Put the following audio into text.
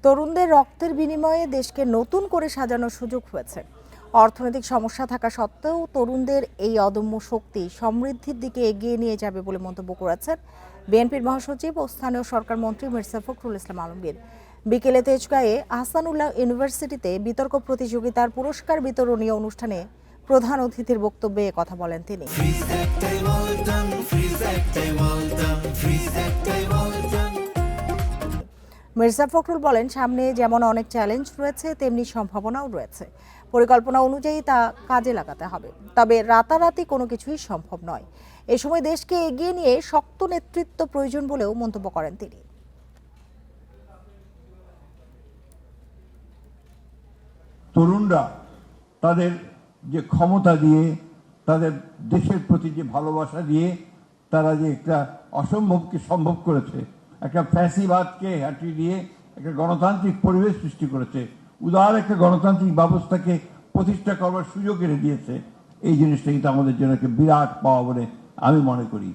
তরুণদের রক্তের বিনিময়ে দেশকে নতুন করে সাজানোর সুযোগ হয়েছে। অর্থনৈতিক সমস্যা থাকা সত্ত্বেও তরুণদের এই অদম্য শক্তি সমৃদ্ধির দিকে এগিয়ে নিয়ে যাবে বলে মন্তব্য করেছেন বিএনপির মহাসচিব ও স্থানীয় সরকার মন্ত্রী মির্জা ফখরুল ইসলাম আলমগীর। বিকেলে তেজগাঁয়ে আহসানুল্লাহ ইউনিভার্সিটিতে বিতর্ক প্রতিযোগিতার পুরস্কার বিতরণী অনুষ্ঠানে প্রধান অতিথির বক্তব্যে কথা বলেন তিনি। মির্জা ফখরুল বলেন, সামনে যেমন অনেক চ্যালেঞ্জ রয়েছে তেমনি সম্ভাবনাও রয়েছে। পরিকল্পনা অনুযায়ী তা কাজে লাগাতে হবে, তবে রাতারাতি কোনো কিছুই সম্ভব নয়। এ সময় দেশকে এগিয়ে নিয়ে শক্ত নেতৃত্ব প্রয়োজন বলেও মন্তব্য করেন তিনি। তরুণরা তাদের যে ক্ষমতা দিয়ে, তাদের দেশের প্রতি যে ভালোবাসা দিয়ে তারা যে একটা অসম্ভবকে সম্ভব করেছে, একটা ফ্যাসিবাদকে হটিয়ে দিয়ে একটা গণতান্ত্রিক পরিবেশ সৃষ্টি করেছে, উদার একটা গণতান্ত্রিক ব্যবস্থাকে প্রতিষ্ঠা করবার সুযোগ এনে দিয়েছে। এই জিনিসটা কিন্তু আমাদের জন্য একটা বিরাট পাওয়া বলে আমি মনে করি।